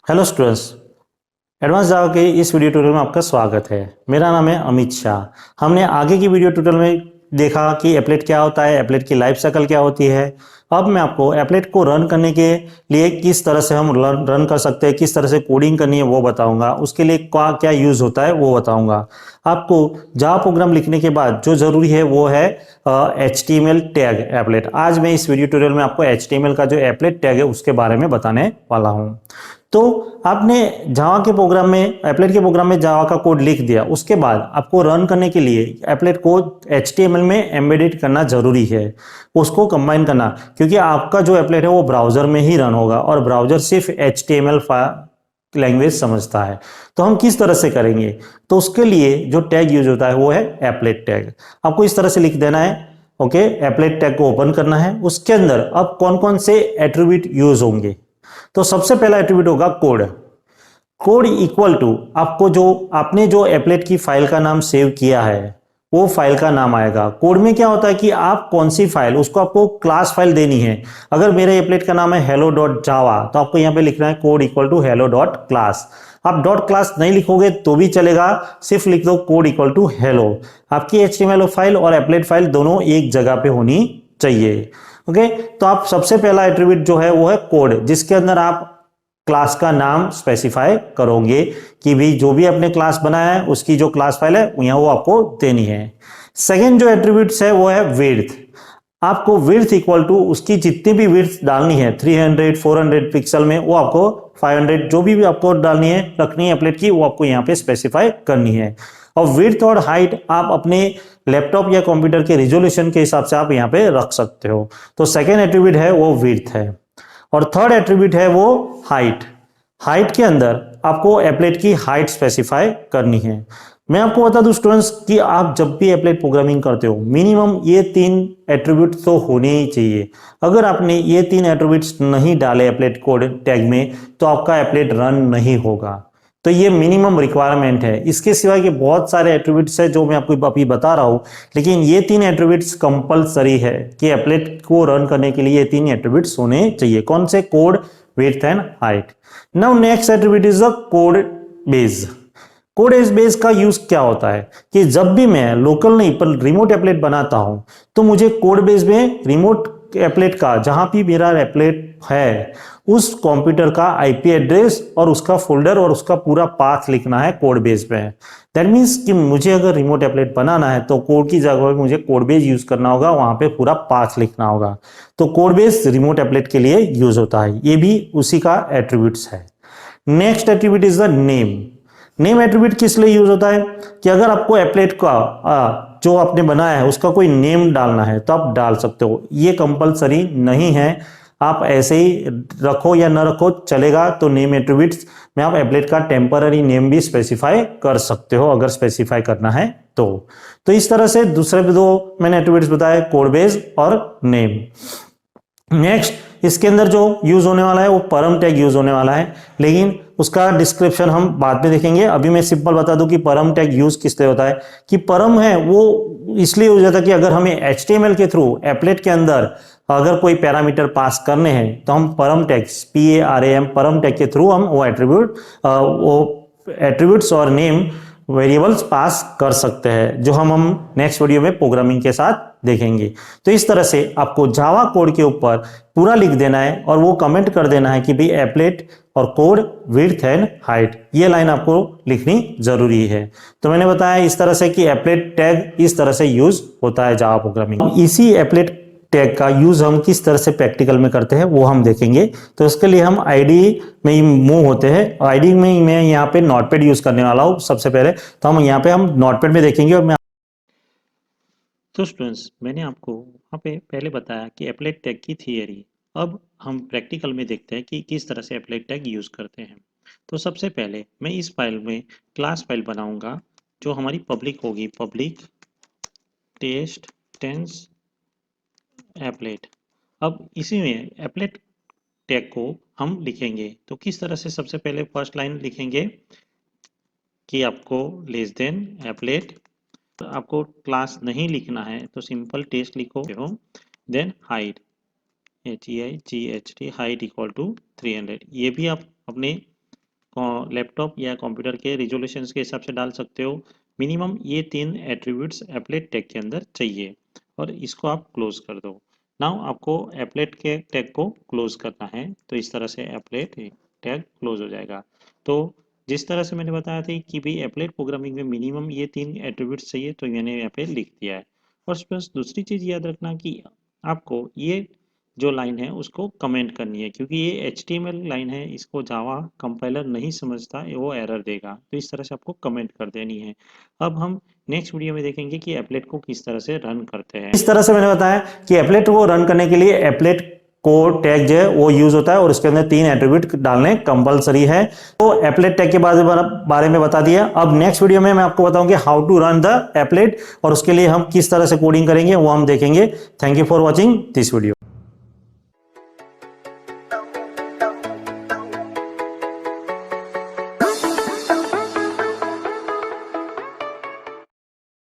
Hello students. Advance जावा के इस video tutorial में आपका स्वागत है। मेरा नाम है अमित शाह। हमने आगे की वीडियो ट्यूटोरियल में देखा कि एप्लेट क्या होता है, एप्लेट की लाइफ साइकिल क्या होती है। अब मैं आपको एप्लेट को रन करने के लिए किस तरह से हम रन कर सकते हैं, किस तरह से कोडिंग करनी है वो बताऊंगा। उसके लिए क्या क्या यूज होता है वो बताऊंगा आपको। जावा प्रोग्राम लिखने के बाद जो जरूरी है वो है HTML टैग एप्लेट। आज मैं इस वीडियो ट्यूटोरियल में आपको HTML का जो एप्लेट टैग है उसके बारे में बताने वाला हूं। तो आपने जावा के प्रोग्राम में, एप्लेट के प्रोग्राम में जावा का कोड लिख दिया, उसके बाद आपको रन करने के लिए एप्लेट को HTML में एम्बेडेड करना जरूरी है, उसको कंबाइन करना, क्योंकि आपका जो एप्लेट है वो ब्राउजर में ही रन होगा और ब्राउजर सिर्फ HTML लैंग्वेज समझता है। तो हम किस तरह से करेंगे? तो उसके लिए जो टैग यूज होता है वो है एप्लेट टैग। आपको इस तरह से लिख देना है, ओके। एप्लेट टैग को ओपन करना है, उसके अंदर अब कौन कौन से एट्रीब्यूट यूज होंगे। तो सबसे पहला एट्रीब्यूट होगा कोड। कोड इक्वल टू आपको जो आपने जो एप्लेट की फाइल का नाम सेव किया है वो फाइल का नाम आएगा। कोड में क्या होता है कि आप कौन सी फाइल, उसको आपको क्लास फाइल देनी है। अगर मेरे एप्लेट का नाम है hello डॉट जावा तो आपको यहां पे लिखना है code equal to hello dot class. आप डॉट क्लास नहीं लिखोगे तो भी चलेगा, सिर्फ लिख दो कोड इक्वल टू हेलो। आपकी HTML फाइल और एप्लेट फाइल दोनों एक जगह पे होनी चाहिए, ओके। तो आप सबसे पहला एट्रीब्यूट जो है वो है कोड, जिसके अंदर आप क्लास का नाम स्पेसिफाई करोगे कि भी जो भी आपने क्लास बनाया है उसकी जो क्लास फाइल है यहाँ वो आपको देनी है। सेकेंड जो एट्रीब्यूट्स है वो है विड्थ। आपको विड्थ इक्वल टू उसकी जितनी भी विड्थ डालनी है 300 400 पिक्सल में, वो आपको 500 जो भी आपको डालनी है, रखनी है एप्लेट की, वो आपको यहाँ पे स्पेसिफाई करनी है। और विड्थ और हाइट आप अपने लैपटॉप या कंप्यूटर के रिजोल्यूशन के हिसाब से आप यहाँ पे रख सकते हो। तो सेकेंड एट्रीब्यूट है वो विड्थ है। और थर्ड एट्रीब्यूट है वो हाइट। हाइट के अंदर आपको एप्लेट की हाइट स्पेसिफाई करनी है। मैं आपको बता दूं स्टूडेंट्स कि आप जब भी एप्लेट प्रोग्रामिंग करते हो मिनिमम ये तीन एट्रीब्यूट तो होने ही चाहिए। अगर आपने ये तीन एट्रीब्यूट्स नहीं डाले एप्लेट कोड टैग में तो आपका एप्लेट रन नहीं होगा। तो ये मिनिमम रिक्वायरमेंट है। इसके सिवाय के बहुत सारे एट्रीब्यूट्स है जो मैं आपको अभी बता रहा हूं, लेकिन ये तीन एट्रीब्यूट्स कंपलसरी है कि एप्लेट को रन करने के लिए ये तीन एट्रीब्यूट्स होने चाहिए। कौन से? Code, width and height. Now next attribute is the code base. Code base का यूज क्या होता है कि जब भी मैं लोकल नहीं पर रिमोट एप्लेट बनाता हूं तो मुझे कोड बेस में रिमोट एप्लेट का, जहां भी मेरा एप्लेट है उस कंप्यूटर का IP एड्रेस और उसका फोल्डर और उसका पूरा पाथ लिखना है कोड बेस में। दैट मीन्स कि मुझे अगर रिमोट एप्लेट बनाना है तो कोड की जगह मुझे कोड बेस यूज करना होगा, वहां पे पूरा पाथ लिखना होगा। तो कोड बेस रिमोट एप्लेट के लिए यूज होता है, ये भी उसी का एट्रीब्यूट्स है। Next attribute is the name. Name attribute किस लिए यूज होता है कि अगर आपको एप्लेट का जो आपने बनाया है उसका कोई नेम डालना है तो आप डाल सकते हो। ये कंपलसरी नहीं है, आप ऐसे ही रखो या ना रखो चलेगा। तो नेम एट्रीब्यूट्स में आप एप्लेट का टेम्पररी नेम भी स्पेसिफाई कर सकते हो अगर स्पेसिफाई करना है तो इस तरह से दूसरे दो मैंने एट्रीब्यूट्स बताए, कोड बेस और नेम। नेक्स्ट इसके अंदर जो यूज होने वाला है वो परम टैग यूज होने वाला है, लेकिन उसका डिस्क्रिप्शन हम बाद में देखेंगे। अभी मैं सिंपल बता दूं कि परम टैग यूज किस लिए होता है। कि परम है वो इसलिए हो जाता है कि अगर हमें HTML के थ्रू एप्लेट के अंदर अगर कोई पैरामीटर पास करने हैं तो हम परम टैग PARAM परम टैग के थ्रू हम वो एट्रीब्यूट्स और नेम वेरिएबल्स पास कर सकते हैं, जो हम नेक्स्ट वीडियो में प्रोग्रामिंग के साथ देखेंगे। तो इस तरह से आपको जावा कोड के ऊपर पूरा लिख देना है और वो कमेंट कर देना है कि भाई एप्लेट और कोड विड्थ एंड हाइट, ये लाइन आपको लिखनी जरूरी है। तो मैंने बताया इस तरह से कि एप्लेट टैग इस तरह से यूज होता है जावा प्रोग्रामिंग। इसी एप्लेट टैग का यूज हम किस तरह से प्रैक्टिकल में करते हैं वो हम देखेंगे। तो इसके लिए हम आईडी में ही मूव होते हैं। आईडी में मैं यहाँ पे नोटपैड यूज करने वाला हूँ सबसे पहले। तो हम यहाँ पे नोटपैड में देखेंगे और मैं तो स्टूडेंट्स, मैंने आपको वहाँ पे पहले बताया कि एप्लेट टैग की थियरी। अब हम प्रैक्टिकल में देखते हैं कि किस तरह से एप्लेट टैग यूज़ करते हैं। तो सबसे पहले मैं इस फाइल में क्लास फाइल बनाऊंगा जो हमारी पब्लिक होगी, पब्लिक टेस्ट टेंस एप्लेट। अब इसी में एप्लेट टैग को हम लिखेंगे। तो किस तरह से? सबसे पहले फर्स्ट लाइन लिखेंगे कि आपको लेस देन एप्लेट। आपको क्लास नहीं लिखना है तो सिंपल टेस्ट लिखो हो। Then height, HEIGHT, height equal to 300। ये भी आप अपने लैपटॉप या कंप्यूटर के रिजोल्यूशन के हिसाब से डाल सकते हो। मिनिमम ये 3 एट्रीब्यूट्स एप्लेट टैग के अंदर चाहिए और इसको आप क्लोज कर दो। नाउ आपको एप्लेट के टैग को क्लोज करना है, तो इस तरह से एप्लेट टैग क्लोज हो जाएगा। तो जिस तरह से मैंने बताया था कि भाई एप्लेट प्रोग्रामिंग में मिनिमम ये 3 एट्रीब्यूट्स चाहिए, तो मैंने यहाँ पे लिख दिया है। और प्लस दूसरी चीज़ याद रखना कि आपको ये जो लाइन है उसको कमेंट करनी है, क्योंकि ये HTML लाइन है, इसको जावा कंपाइलर नहीं समझता, वो एरर देगा। तो इस तरह से आपको कमेंट कर देनी है। अब हम नेक्स्ट वीडियो में देखेंगे कि एप्लेट को किस तरह से रन करते हैं। इस तरह से मैंने बताया कि एप्लेट को रन करने के लिए एप्लेट को टैग जो है वो यूज होता है और उसके अंदर 3 एट्रीब्यूट डालने कंपलसरी है। तो एप्लेट टैग के बारे में बता दिया। अब नेक्स्ट वीडियो में मैं आपको बताऊंगी how to run the applet और उसके लिए हम किस तरह से कोडिंग करेंगे वो हम देखेंगे। Thank you for watching this video.